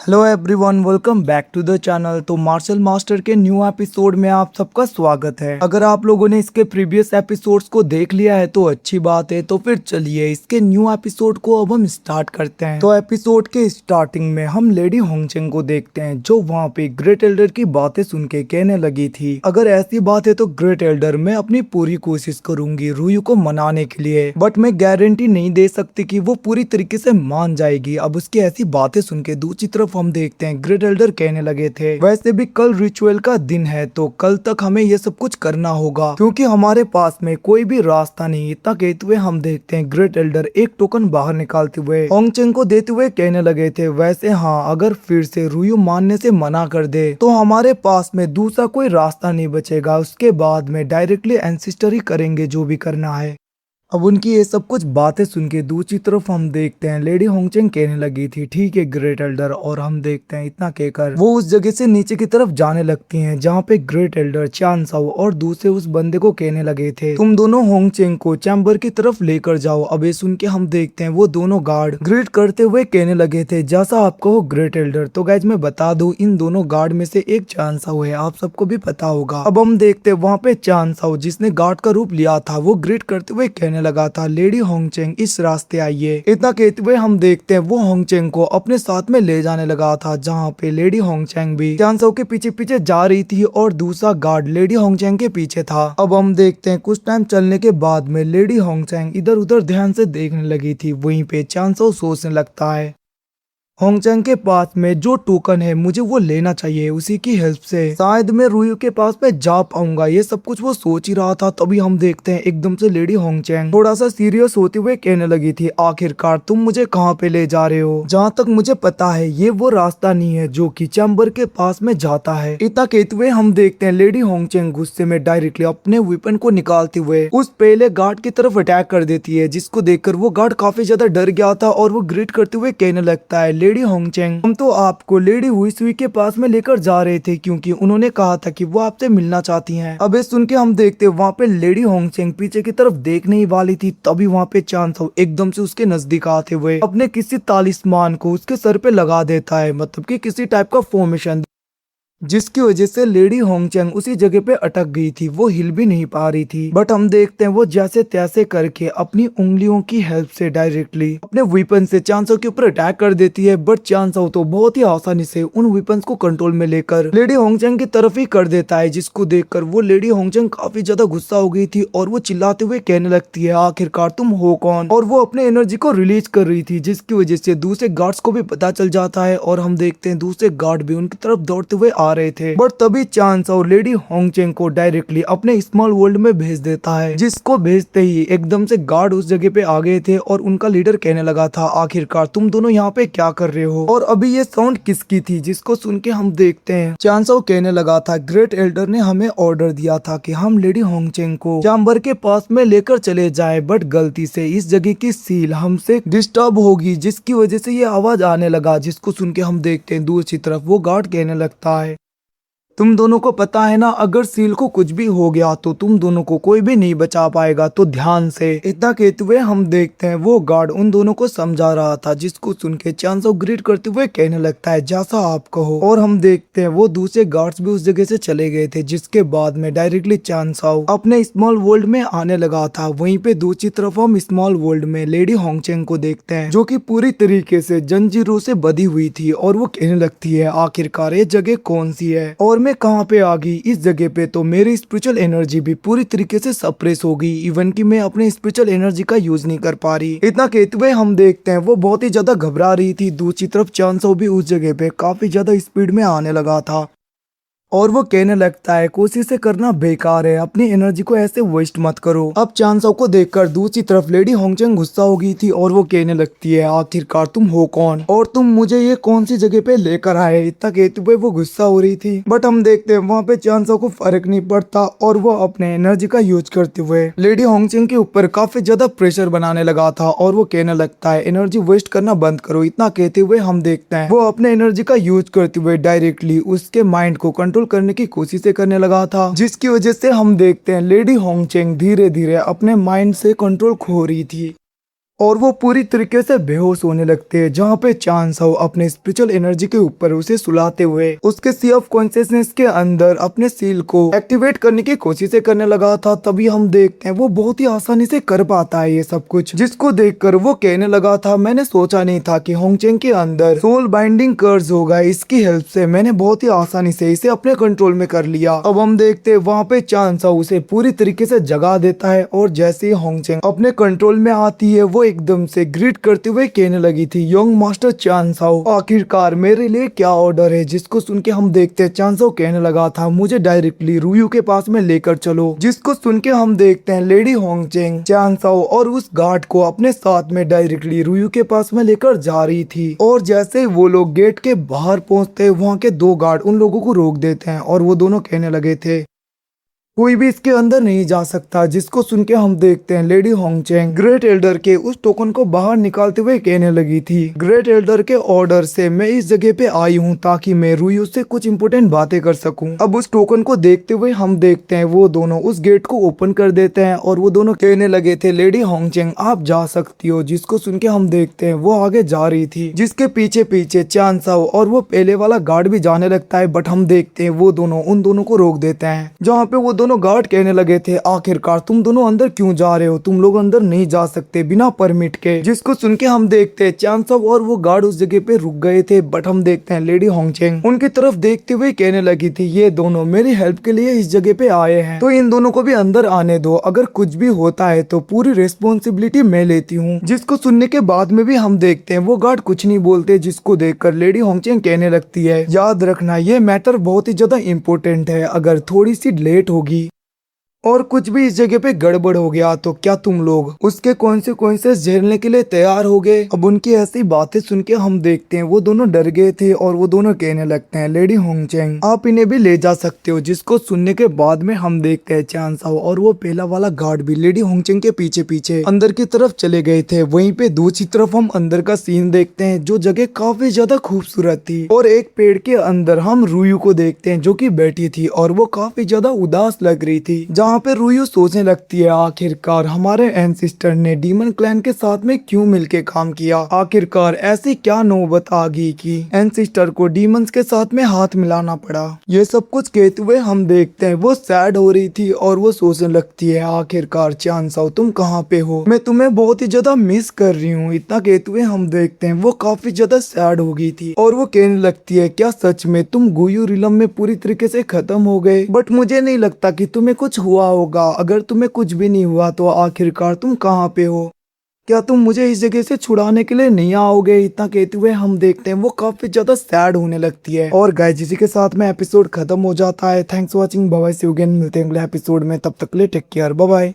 Hello everyone, welcome back to the channel. तो marshal master के new episode में आप सबका स्वागत है। अगर आप लोगों ने इसके प्रीवियस एपिसोड्स को देख लिया है तो अच्छी बात है। तो फिर चलिए इसके न्यू एपिसोड को अब हम स्टार्ट करते हैं। तो एपिसोड के स्टार्टिंग में हम लेडी होंगचेंग को देखते हैं जो वहाँ पे ग्रेट एल्डर की बातें सुन के कहने लगी थी, अगर ऐसी बात है तो ग्रेट एल्डर मैं अपनी पूरी कोशिश करूंगी रुयू को मनाने के लिए, बट मैं गारंटी नहीं दे सकती कि वो पूरी तरीके से मान जाएगी। अब उसकी ऐसी बातें सुन के दूसरी तरफ हम देखते हैं ग्रेट एल्डर कहने लगे थे वैसे भी कल रिचुअल का दिन है तो कल तक हमें ये सब कुछ करना होगा क्योंकि हमारे पास में कोई भी रास्ता नहीं। इतना कहते हुए हम देखते हैं ग्रेट एल्डर एक टोकन बाहर निकालते हुए होंगचेंग को देते हुए कहने लगे थे वैसे हाँ, अगर फिर से रुयू मानने से मना कर दे तो हमारे पास में दूसरा कोई रास्ता नहीं बचेगा। उसके बाद में डायरेक्टली एंसिस्टर ही करेंगे जो भी करना है। अब उनकी ये सब कुछ बातें सुन के दूसरी तरफ हम देखते हैं लेडी होंगचेंग कहने लगी थी ठीक है ग्रेट एल्डर, और हम देखते हैं इतना कहकर वो उस जगह से नीचे की तरफ जाने लगती हैं जहाँ पे ग्रेट एल्डर चान साओ और दूसरे उस बंदे को कहने लगे थे तुम दोनों होंगचेंग को चैम्बर की तरफ लेकर जाओ। अब ये सुन के हम देखते हैं वो दोनों गार्ड ग्रेट करते हुए कहने लगे थे जैसा आपको हो ग्रेट एल्डर। तो गाइज मैं बता दूं इन दोनों गार्ड में से एक चान साओ है, आप सबको भी पता होगा। अब हम देखते हैं वहाँ पे चान साओ जिसने गार्ड का रूप लिया था वो ग्रेट करते हुए कहने लगा था लेडी होंगचेंग इस रास्ते आइए। इतना कहते हुए हम देखते हैं वो होंगचेंग को अपने साथ में ले जाने लगा था जहाँ पे लेडी होंगचेंग भी चान साओ के पीछे पीछे जा रही थी और दूसरा गार्ड लेडी होंगचेंग के पीछे था। अब हम देखते हैं कुछ टाइम चलने के बाद में लेडी होंगचेंग इधर उधर ध्यान से देखने लगी थी, वहीं पे चान साओ सोचने लगता है होंगचेंग के पास में जो टोकन है मुझे वो लेना चाहिए, उसी की हेल्प से शायद मैं रुयू के पास में जा पाऊंगा। ये सब कुछ वो सोच ही रहा था तभी हम देखते हैं एकदम से लेडी होंगचेंग थोड़ा सा सीरियस होते हुए कहने लगी थी आखिरकार तुम मुझे कहाँ पे ले जा रहे हो? जहाँ तक मुझे पता है ये वो रास्ता नहीं है जो कि चैम्बर के पास में जाता है। इतना कहते हुए हम देखते हैं लेडी होंगचेंग गुस्से में डायरेक्टली अपने वेपन को निकालते हुए उस पहले गार्ड की तरफ अटैक कर देती है, जिसको देखकर वो गार्ड काफी ज्यादा डर गया था और वो ग्रिट करते हुए कहने लगता है लेडी होंगचेंग हम तो आपको लेडी हुई के पास में लेकर जा रहे थे क्योंकि उन्होंने कहा था कि वो आपसे मिलना चाहती हैं। अब सुन के हम देखते वहाँ पे लेडी होंगचेंग पीछे की तरफ देखने ही वाली थी तभी वहाँ पे चान साओ एकदम से उसके नजदीक आते हुए अपने किसी तालिस्मान को उसके सर पे लगा देता है, मतलब कि किसी टाइप का फॉर्मेशन, जिसकी वजह से लेडी होंगचेंग उसी जगह पे अटक गई थी, वो हिल भी नहीं पा रही थी। बट हम देखते हैं वो जैसे तैसे करके अपनी उंगलियों की हेल्प से डायरेक्टली अपने वेपन से चान साओ के ऊपर अटैक कर देती है। बट चान साओ तो बहुत ही आसानी से उन वेपन्स को कंट्रोल में लेकर लेडी होंगचेंग की तरफ ही कर देता है, जिसको देखकर वो लेडी होंगचेंग काफी ज्यादा गुस्सा हो गई थी और वो चिल्लाते हुए कहने लगती है आखिरकार तुम हो कौन? और वो अपने एनर्जी को रिलीज कर रही थी, जिसकी वजह से दूसरे गार्ड्स को भी पता चल जाता है और हम देखते हैं दूसरे गार्ड भी उनकी तरफ दौड़ते हुए आ रहे थे। बट तभी चान साओ लेडी होंगचेंग को डायरेक्टली अपने स्मॉल वर्ल्ड में भेज देता है, जिसको भेजते ही एकदम से गार्ड उस जगह पे आ गए थे और उनका लीडर कहने लगा था आखिरकार तुम दोनों यहाँ पे क्या कर रहे हो और अभी ये साउंड किसकी थी? जिसको सुन के हम देखते हैं चान साओ कहने लगा था ग्रेट एल्डर ने हमें ऑर्डर दिया था कि हम लेडी होंगचेंग को चैम्बर के पास में लेकर चले जाए, बट गलती से इस जगह की सील हमसे डिस्टर्ब होगी जिसकी वजह से ये आवाज आने लगा। जिसको सुन के हम देखते हैं दूसरी तरफ वो गार्ड कहने लगता है तुम दोनों को पता है ना अगर सील को कुछ भी हो गया तो तुम दोनों को कोई भी नहीं बचा पाएगा, तो ध्यान से। इतना कहते हुए हम देखते हैं वो गार्ड उन दोनों को समझा रहा था, जिसको सुन के चान साओ ग्रीट करते हुए कहने लगता है जैसा आप कहो। और हम देखते हैं वो दूसरे गार्ड्स भी उस जगह से चले गए थे, जिसके बाद में डायरेक्टली चान साओ अपने स्मॉल वर्ल्ड में आने लगा था। वहीं पे दूसरी तरफ हम स्मॉल वर्ल्ड में लेडी होंगचेंग को देखते हैं जो की पूरी तरीके से जंजीरों से बधी हुई थी और वो कहने लगती है आखिरकार ये जगह कौन सी है और मैं कहाँ पे आ गई? इस जगह पे तो मेरी स्पिरिचुअल एनर्जी भी पूरी तरीके से सप्रेस हो गई, इवन कि मैं अपने स्पिरिचुअल एनर्जी का यूज नहीं कर पा रही। इतना कहते हुए हम देखते हैं वो बहुत ही ज्यादा घबरा रही थी। दूसरी तरफ चान साओ भी उस जगह पे काफी ज्यादा स्पीड में आने लगा था और वो कहने लगता है कोशिशें करना बेकार है, अपनी एनर्जी को ऐसे वेस्ट मत करो। अब चान साओ को देखकर दूसरी तरफ लेडी होंगचेंग गुस्सा हो गई थी और वो कहने लगती है आखिरकार तुम हो कौन और तुम मुझे ये कौन सी जगह पे लेकर आए? इतना कहते हुए वो गुस्सा हो रही थी। बट हम देखते हैं वहाँ पे चान साओ को फर्क नहीं पड़ता और वो अपने एनर्जी का यूज करते हुए लेडी होंगचेंग के ऊपर काफी ज्यादा प्रेशर बनाने लगा था और वो कहने लगता है एनर्जी वेस्ट करना बंद करो। इतना कहते हुए हम देखते हैं वो अपने एनर्जी का यूज करते हुए डायरेक्टली उसके माइंड को कंट्रोल करने की कोशिशें करने लगा था, जिसकी वजह से हम देखते हैं लेडी होंगचेंग धीरे धीरे अपने माइंड से कंट्रोल खो रही थी। और वो पूरी तरीके से बेहोश होने लगते हैं, जहाँ पे चान साओ अपने स्पिरिचुअल एनर्जी के ऊपर उसे सुलाते हुए उसके सी ऑफ कॉन्शियसनेस के अंदर अपने सील को एक्टिवेट करने की कोशिशें करने लगा था। तभी हम देखते हैं वो बहुत ही आसानी से कर पाता है ये सब कुछ, जिसको देखकर वो कहने लगा था, मैंने सोचा नहीं था कि होंगचेंग के अंदर सोल बाइंडिंग कर्स होगा, इसकी हेल्प से मैंने बहुत ही आसानी से इसे अपने कंट्रोल में कर लिया। अब हम देखते हैं वहाँ पे चान साओ उसे पूरी तरीके से जगा देता है और जैसे ही होंगचेंग अपने कंट्रोल में आती है वो एकदम से ग्रीट करते हुए कहने लगी थी, यंग मास्टर चान साओ, आखिरकार मेरे लिए क्या ऑर्डर है। जिसको सुन के हम देखते हैं चान साओ कहने लगा था, मुझे डायरेक्टली रुयू के पास में लेकर चलो। जिसको सुन के हम देखते हैं लेडी होंगचेंग चान साओ और उस गार्ड को अपने साथ में डायरेक्टली रुयू के पास में लेकर जा रही थी। और जैसे ही वो लोग गेट के बाहर पहुंचते वहाँ के दो गार्ड उन लोगों को रोक देते हैं और वो दोनों कहने लगे थे, कोई भी इसके अंदर नहीं जा सकता। जिसको सुन के हम देखते हैं लेडी होंगचेंग ग्रेट एल्डर के उस टोकन को बाहर निकालते हुए कहने लगी थी, ग्रेट एल्डर के ऑर्डर से मैं इस जगह पे आई हूँ ताकि मैं रुयू से कुछ इंपोर्टेंट बातें कर सकूं। अब उस टोकन को देखते हुए हम देखते हैं वो दोनों उस गेट को ओपन कर देते हैं और वो दोनों कहने लगे थे, लेडी होंगचेंग आप जा सकती हो। जिसको सुन के हम देखते हैं वो आगे जा रही थी, जिसके पीछे पीछे चान साओ और वो पहले वाला गार्ड भी जाने लगता है। बट हम देखते हैं वो दोनों उन दोनों को रोक देते हैं, जहाँ पे वो दोनों गार्ड कहने लगे थे, आखिरकार तुम दोनों अंदर क्यों जा रहे हो, तुम लोग अंदर नहीं जा सकते बिना परमिट के। जिसको सुन के हम देखते हैं चान साओ और वो गार्ड उस जगह पे रुक गए थे। बट हम देखते हैं लेडी होंगचेंग उनकी तरफ देखते हुए कहने लगी थी, ये दोनों मेरी हेल्प के लिए इस जगह पे आए हैं तो इन दोनों को भी अंदर आने दो, अगर कुछ भी होता है तो पूरी रिस्पॉन्सिबिलिटी मैं लेती हूँ। जिसको सुनने के बाद में भी हम देखते हैं वो गार्ड कुछ नहीं बोलते। जिसको देखकर लेडी होंगचेंग कहने लगती है, याद रखना ये मैटर बहुत ही ज्यादा इम्पोर्टेंट है, अगर थोड़ी सी लेट होगी और कुछ भी इस जगह पे गड़बड़ हो गया तो क्या तुम लोग उसके कॉन्सिक्वेंसेस झेलने के लिए तैयार हो गए। अब उनकी ऐसी बातें सुन के हम देखते हैं वो दोनों डर गए थे और वो दोनों कहने लगते हैं, लेडी होंगचेंग आप इन्हें भी ले जा सकते हो। जिसको सुनने के बाद में हम देखते हैं चान साओ और वो पहला वाला गार्ड भी लेडी होंगचेंग के पीछे पीछे अंदर की तरफ चले गए थे। वहीं पे दूसरी तरफ हम अंदर का सीन देखते हैं जो जगह काफी ज्यादा खूबसूरत थी और एक पेड़ के अंदर हम रुयू को देखते हैं जो की बैठी थी और वो काफी ज्यादा उदास लग रही थी। जहाँ पे रुयू सोचने लगती है, आखिरकार हमारे एंसिस्टर ने डीमन क्लैन के साथ में क्यों मिलके काम किया, आखिरकार ऐसी क्या नौबत आ गई कि एंसिस्टर को डीमंस के साथ में हाथ मिलाना पड़ा। ये सब कुछ कहते हुए हम देखते हैं वो सैड हो रही थी और वो सोचने लगती है, आखिरकार चान साओ तुम कहाँ पे हो, मैं तुम्हें बहुत ही ज्यादा मिस कर रही हूँ। इतना कहते हुए हम देखते हैं वो काफी ज्यादा सैड हो गई थी और वो कहने लगती है, क्या सच में तुम गुयू रिलम में पूरी तरीके से खत्म हो गए, बट मुझे नहीं लगता कि तुम्हें कुछ हुआ होगा, अगर तुम्हें कुछ भी नहीं हुआ तो आखिरकार तुम कहाँ पे हो, क्या तुम मुझे इस जगह से छुड़ाने के लिए नहीं आओगे। इतना कहते हुए हम देखते हैं वो काफी ज्यादा सैड होने लगती है। और गाइस इसी के साथ में एपिसोड खत्म हो जाता है। Thanks for watching, bye bye, see you again, मिलते हैं अगले एपिसोड में, तब तक के लिए टेक केयर, बाय बाय।